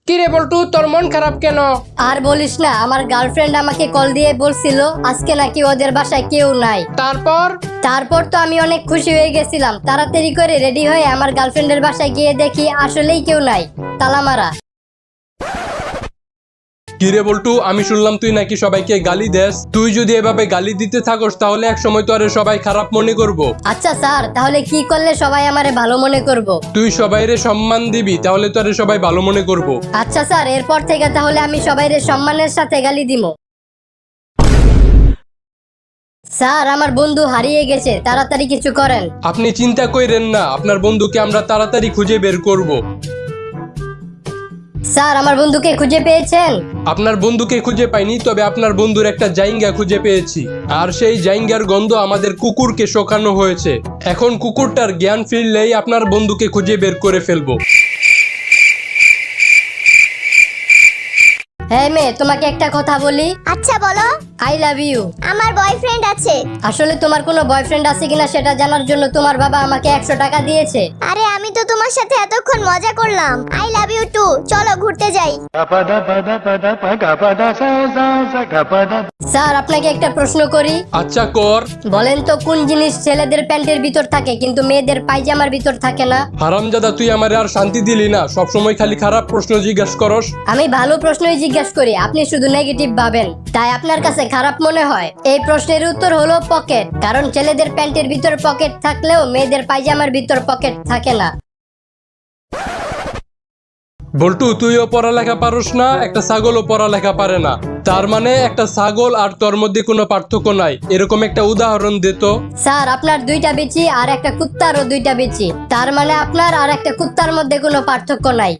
কিরে বল্টু, তোর মন খারাপ কেন? আর বলিস না, আমার গার্লফ্রেন্ড আমাকে কল দিয়ে বলছিল আজকে নাকি ওদের বাসায় কেউ নাই। তারপর তো আমি অনেক খুশি হয়ে গেছিলাম। তাড়াতাড়ি করে রেডি হয়ে আমার গার্লফ্রেন্ডের বাসায় গিয়ে দেখি আসলেই কেউ নাই, তালা মারা। কিরে বল্টু, আমি শুনলাম তুই নাকি সবাইকে গালি দেস। তুই যদি এভাবে গালি দিতে থাকস তাহলে এক সময় তো আরে সবাই খারাপ মনে করব। আচ্ছা স্যার, তাহলে কি করলে সবাই আমারে ভালো মনে করব? তুই সবাইরে সম্মান দিবি, তাহলে তো আরে সবাই ভালো মনে করব। আচ্ছা স্যার, এরপর থেকে তাহলে আমি সবাইরে সম্মানের সাথে গালি দিব। স্যার, আমার বন্ধু হারিয়ে গেছে, তাড়াতাড়ি কিছু করেন। আপনি চিন্তা কইরেন না, আপনার বন্ধুকে আমরা তাড়াতাড়ি খুঁজে বের করব। স্যার, আমার বন্ধুকে খুঁজে পেয়েছেন? আপনার বন্ধুকে খুঁজে পাইনি, তবে আপনার বন্ধুর একটা জাইঙ্গা খুঁজে পেয়েছি। আর সেই জাইঙ্গার গন্ধ আমাদের কুকুরকে শোকানো হয়েছে। এখন কুকুরটার জ্ঞান ফিরলেই আপনার বন্ধুকে খুঁজে বের করে ফেলবো। হ্যাঁ মেয়ে, তোমাকে একটা কথা বলি। আচ্ছা বলো। I love you. আমার বয়ফ্রেন্ড আছে। আসলে তোমার কোনো বয়ফ্রেন্ড আছে কিনা সেটা জানার জন্য তোমার বাবা আমাকে 100 টাকা দিয়েছে। আরে আমি তো তোমার সাথে এতক্ষণ মজা করলাম। I love you too. চলো ঘুরতে যাই। স্যার, আপনাকে একটা প্রশ্ন করি। আচ্ছা কর। বলেন তো, কোন জিনিস ছেলেদের প্যান্টের ভিতর থাকে কিন্তু মেয়েদের পায়জামার ভিতর থাকে না? হারামজাদা, তুই আমারে আর শান্তি দিলি না। সবসময় খালি খারাপ প্রশ্ন জিজ্ঞাসা করস। আমি ভালো প্রশ্নই জিজ্ঞাসা করি, আপনি শুধু নেগেটিভ ভাবেন, তাই আপনার কাছে খারাপ মনে হয়। এই প্রশ্নের উত্তর হলো পকেট। কারণ ছেলেদের প্যান্টের ভিতর পকেট থাকলেও মেয়েদের পায়জামার ভিতর পকেট থাকে না। বল্টু, তুইও পড়ালেখা পারস না, একটা ছাগলও পড়ালেখা পারে না। তার মানে একটা ছাগল আর তোর মধ্যে কোনো পার্থক্য নাই, এরকম একটা উদাহরণ দে তো। স্যার, আপনার 2টা বিচি আর একটা কুত্তারও 2টা বিচি, তার মানে আপনার আর একটা কুত্তার মধ্যে কোনো পার্থক্য নাই।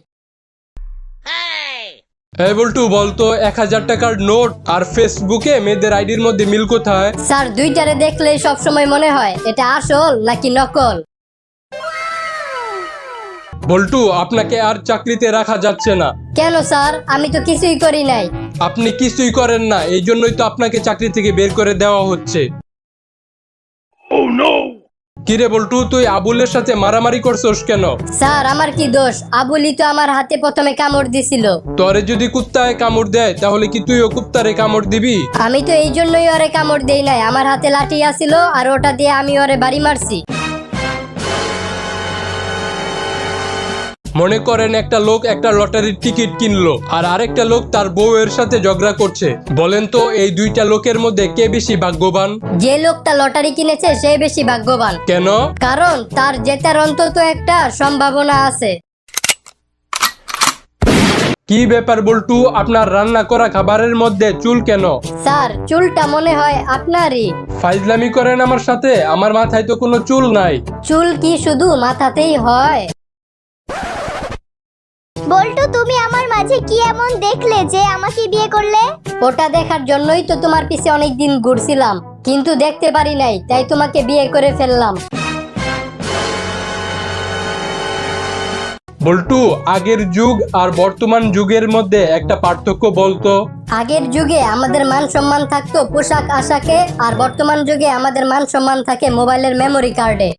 এই বল্টু, বলতো 1000 টাকার নোট আর ফেসবুকে মেয়েদের আইডির মধ্যে মিল কোথায়? স্যার, 2টারে দেখলেই সবসময় মনে হয় এটা আসল নাকি নকল। বল্টু, আপনাকে আর চাকরিতে রাখা যাচ্ছে না। কেন স্যার? আমি তো কিছুই করি নাই। আপনি কিছুই করেন না, এই জন্যই তো আপনাকে চাকরি থেকে বের করে দেওয়া হচ্ছে। কিরে বল্টু, তুই আবুলের সাথে মারামারি করছস কেন? স্যার, আমার কি দোষ? আবুলি তো আমার হাতে প্রথমে কামড় দিছিল। তোরে যদি কুত্তায় কামড় দেয় তাহলে কি তুইও কুত্তারে কামড় দিবি? আমি তো এই জন্যই ওরে কামড় দেই নাই, আমার হাতে লাঠি আছিল আর ওটা দিয়ে আমি ওরে বাড়ি মারছি। মনে করেন একটা লোক একটা লটারির টিকিট কিনলো আর আরেকটা লোক তার বউয়ের সাথে ঝগড়া করছে। বলেন তো এই দুইটা লোকের মধ্যে কে বেশি ভাগ্যবান? যে লোকটা লটারি কিনেছে সে বেশি ভাগ্যবান। কেন? কারণ তার জেতার অন্তত একটা সম্ভাবনা আছে। কি ব্যাপার বল্টু, আপনার রান্না করা খাবারের মধ্যে চুল কেন? স্যার, চুলটা মনে হয় আপনারই। ফাইজলামি করেন আমার সাথে? আমার মাথায় তো কোনো চুল নাই। চুল কি শুধু মাথাতেই হয়? বল্টু, তুমি আমার মাঝে কি এমন দেখলে যে আমাকে বিয়ে করলে? ওটা দেখার জন্যই তো তোমার পিছে অনেকদিন ঘুরছিলাম, কিন্তু দেখতে পারি নাই, তাই তোমাকে বিয়ে করে ফেললাম। বল্টু, আগের যুগ আর বর্তমান যুগের মধ্যে একটা পার্থক্য বলতো। আগের যুগে আমাদের মান সম্মান থাকতো পোশাক আশাকে, আর বর্তমান যুগে আমাদের মান সম্মান থাকে মোবাইলের মেমোরি কার্ডে।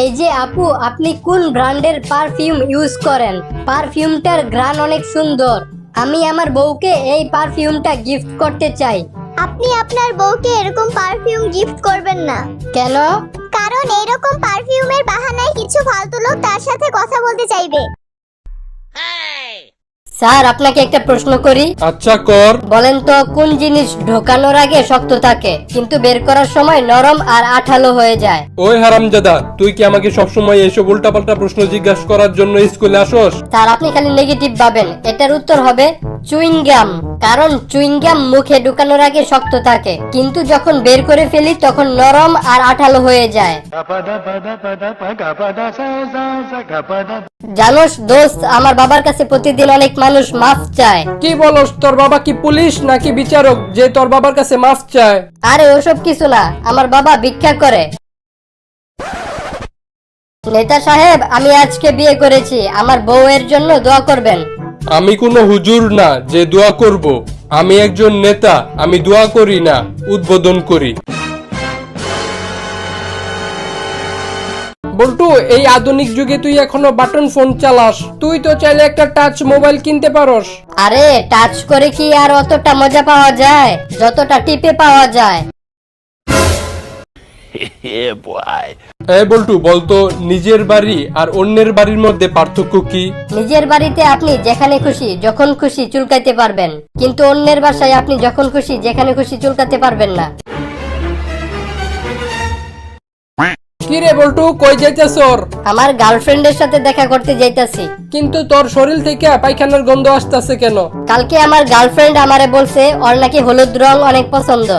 এই যে আপু, আপনি কোন ব্র্যান্ডের পারফিউম ইউজ করেন? পারফিউমটার ঘ্রাণ অনেক সুন্দর। আমি আমার বউকে এই পারফিউমটা গিফট করতে চাই। আপনি আপনার বউকে এরকম পারফিউম গিফট করবেন না। কেন? কারণ এইরকম পারফিউমের বাহানায় কিছু ফালতু লোক তার সাথে কথা বলতে চাইবে। স্যার, আপনাকে একটা প্রশ্ন করি। আচ্ছা কর। বলেন তো, কোন জিনিস ঢোকানোর আগে শক্ত থাকে কিন্তু বের করার সময় নরম আর আঠালো হয়ে যায়? ওই হারামজাদা, তুই কি আমাকে সবসময় এসব উল্টাপাল্টা প্রশ্ন জিজ্ঞাসা করার জন্য স্কুলে আসোস? স্যার, আপনি খালি নেগেটিভ ভাবেন। এটার উত্তর হবে চুইংগাম। কারণ চুইংগাম মুখে ঢুকানোর আগে শক্ত থাকে, কিন্তু যখন বের করে ফেলি তখন নরম আর আঠালো হয়ে যায়। জানোস দোস্ত, আমার বাবার কাছে প্রতিদিন অনেক মানুষ মাফ চায়। কি বলস? তোর বাবা কি পুলিশ নাকি বিচারক যে তোর বাবার কাছে মাফ চায়? আরে ওসব কিছু না, আমার বাবা ভিক্ষা করে। নেতা সাহেব, আমি আজকে বিয়ে করেছি, আমার বউয়ের জন্য দোয়া করবেন। আমি কোনো হুজুর না যে দোয়া করব। আমি একজন নেতা, আমি দোয়া করি না, উদ্বোধন করি। বল্টু, এই আধুনিক যুগে তুই এখনো বাটন ফোন চালাস? তুই তো চাইলে একটা টাচ মোবাইল কিনতে পারস। আরে টাচ করে কি আর অতটা মজা পাওয়া যায় যতটা টিপে পাওয়া যায়? এই বল্টু, বলতো নিজের বাড়ি আর অন্যের বাড়ির মধ্যে পার্থক্য কি? নিজের বাড়িতে আপনি যেখানে খুশি যখন খুশি চুলকাইতে পারবেন, কিন্তু অন্যের বাসায় আপনি যখন খুশি যেখানে খুশি চুলকাতে পারবেন না। কি রে বল্টু, কই যাইতেছর? আমার গার্লফ্রেন্ডের সাথে দেখা করতে যাইতাছি। কিন্তু তোর শরীর থেকে পায়খানার গন্ধ আসতেছে কেন? কালকে আমার গার্লফ্রেন্ড আমারে বলছে ওর নাকি হলুদ রং অনেক পছন্দ।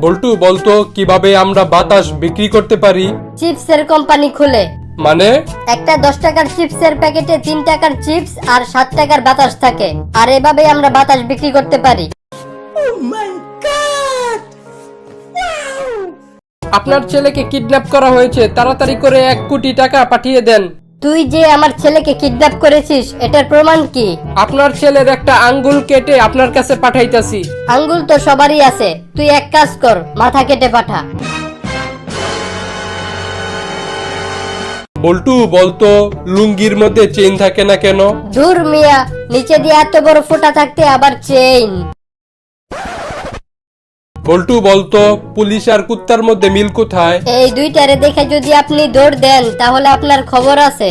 বল্টু, বলতো কিভাবে আমরা বাতাস বিক্রি করতে পারি? চিপসের কোম্পানি খুলে মানে? একটা 10 টাকার চিপসের প্যাকেটে 3 টাকার চিপস আর 7 টাকার বাতাস থাকে, আর এভাবে আমরা বাতাস বিক্রি করতে পারি। আপনার ছেলেকে কিডন্যাপ করা হয়েছে, তাড়াতাড়ি করে 1 কোটি টাকা পাঠিয়ে দেন। তুই যে আমার ছেলেকে কিডন্যাপ করেছিস এটার প্রমাণ কি? আপনার ছেলের একটা আঙ্গুল কেটে আপনার কাছে পাঠাইতাছি। আঙ্গুল তো সবারই আছে, তুই এক কাজ কর, মাথা কেটে পাঠা। বল্টু, বলতো লুঙ্গির মধ্যে চেইন থাকে না কেন? দূর মিয়া, নিচে দিয়ে এত বড় ফোঁটা থাকতে আবার চেইন? বল্টু, বলতো পুলিশ আর কুত্তার মধ্যে মিল কোথায়? এই দুইটারে দেখে যদি আপনি দৌড় দেন তাহলে আপনার খবর আছে।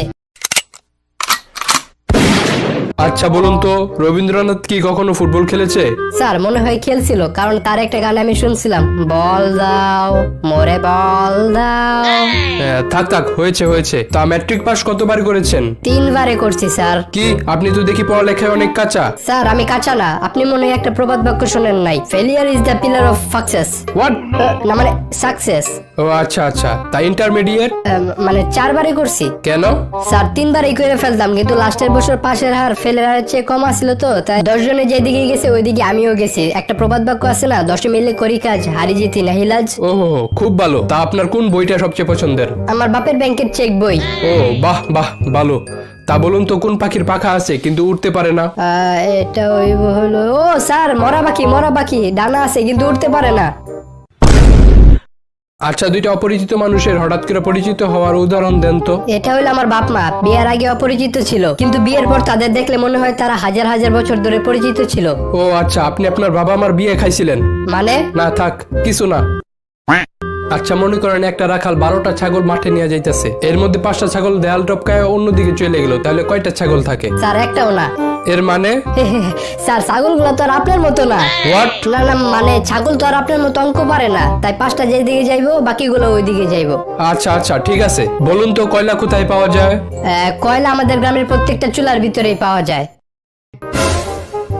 আচ্ছা বলুন তো, রবীন্দ্রনাথ কি কখনো ফুটবল খেলেছে? স্যার মনে হয় খেলছিল, কারণ তার একটা গান আমি শুনছিলাম, বল দাও মোরে বল দাও। থাক থাক, হয়েছে হয়েছে। তা ম্যাট্রিক পাস কতবার করেছেন? 3 বারে করছি স্যার। কি, আপনি তো দেখি পড়ালেখায় অনেক কাঁচা। স্যার আমি কাঁচা না, আপনি মনে হয় একটা প্রবাদ বাক্য শোনেন নাই, failure is the pillar of success. What? না মানে সাকসেস। ও আচ্ছা আচ্ছা, তা ইন্টারমিডিয়েট? মানে 4 বারে করছি। কেন? স্যার 3 বারেই করে ফেলতাম, কিন্তু লাস্টের বছর পাশের হার ফেলের হারের চেয়ে কম আসছিল, তো তাই 10 জনে যেদিকে গেছে ওইদিকে আমিও গেছি। একটা প্রবাদ বাক্য আছে না, 10 মিলে করি কাজ, হারি জিতি নাহিলাজ। ওহো, খুব ভালো। তা আপনার কোন বইটা সবচেয়ে পছন্দের? আমার বাপের ব্যাংকের চেক বই। ও বাহ বাহ, ভালো। তা বলুন তো, কোন পাখির পাখা আছে কিন্তু উঠতে পারে না? এটা ওই হলো, ও স্যার মরা পাখি, ডানা আছে কিন্তু উঠতে পারে না। আচ্ছা, দুইটা অপরিচিত মানুষের হঠাৎ করে পরিচিত হওয়ার উদাহরণ দেন তো। এটা হলো আমার বাপ মা, বিয়ের আগে অপরিচিত ছিল, কিন্তু বিয়ের পর তাদের দেখলে মনে হয় তারা হাজার হাজার বছর ধরে পরিচিত ছিল। ও আচ্ছা, আপনি আপনার বাবা মার বিয়ে খাইছিলেন? মানে? না থাক, কিছু না। আচ্ছা, মনে করেন একটা রাখাল 12টা ছাগল মাঠে নিয়ে যাইতেছে, এর মধ্যে 5টা ছাগল দেয়াল টপকায় অন্যদিকে চলে গেল, তাহলে কয়টা ছাগল থাকে? স্যার একটাও না। এর মানে? স্যার ছাগলগুলো তো আর আপনার মতো না। হোয়াট? না না, মানে ছাগল তো আর আপনার মতো অঙ্ক পারে না, তাই 5টা যেদিকে যাইবো বাকিগুলো ওইদিকে যাইবো। আচ্ছা আচ্ছা, ঠিক আছে। বলুন তো, কয়লা কোথায় পাওয়া যায়? কয়লা আমাদের গ্রামের প্রত্যেকটা চুলার ভিতরেই পাওয়া যায়।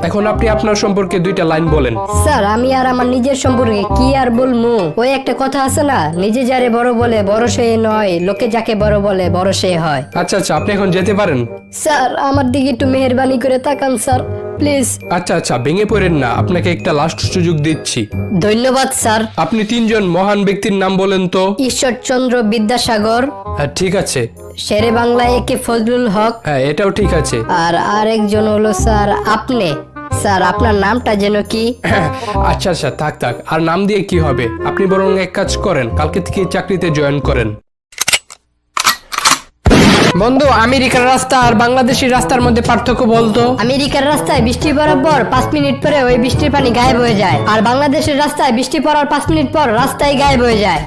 এখন আপনি আপনার সম্পর্কে 2টা লাইন বলেন। স্যার আমি আর আমার নিজের সম্পর্কে কি আর বলবো, ওই একটা কথা আছে না, নিজে যারে বড় বলে বড় সে নয়, লোকে যাকে বড় বলে বড় সে হয়। আচ্ছা আচ্ছা, আপনি এখন যেতে পারেন। স্যার আমার দিকে একটু মেহেরবানি করে তাকান স্যার, প্লিজ। আচ্ছা আচ্ছা, ভেঙে পড়েন না, আপনাকে একটা লাস্ট সুযোগ দিচ্ছি। ধন্যবাদ স্যার। আপনি 3 জন মহান ব্যক্তির নাম বলেন তো। ঈশ্বরচন্দ্র বিদ্যাসাগর, হ্যাঁ ঠিক আছে। শেরে বাংলা একে ফজলুল হক, হ্যাঁ এটাও ঠিক আছে। আর আরেকজন হলো স্যার আপনি। স্যার আপনার নামটা যেন কি? আচ্ছা আচ্ছা, থাক থাক, আর নাম দিয়ে কি হবে? আপনি বরং এক কাজ করেন, কালকে থেকে চাকরিতে জয়েন করেন। বন্ধু, আমেরিকার রাস্তা আর বাংলাদেশের রাস্তার মধ্যে পার্থক্য বলতো। আমেরিকার রাস্তায় বৃষ্টি পড়ার পর 5 মিনিট পরে ওই বৃষ্টির পানি গায়েব হয়ে যায়, আর বাংলাদেশের রাস্তায় বৃষ্টি পড়ার 5 মিনিট পর রাস্তায় গায়েব হয়ে যায়।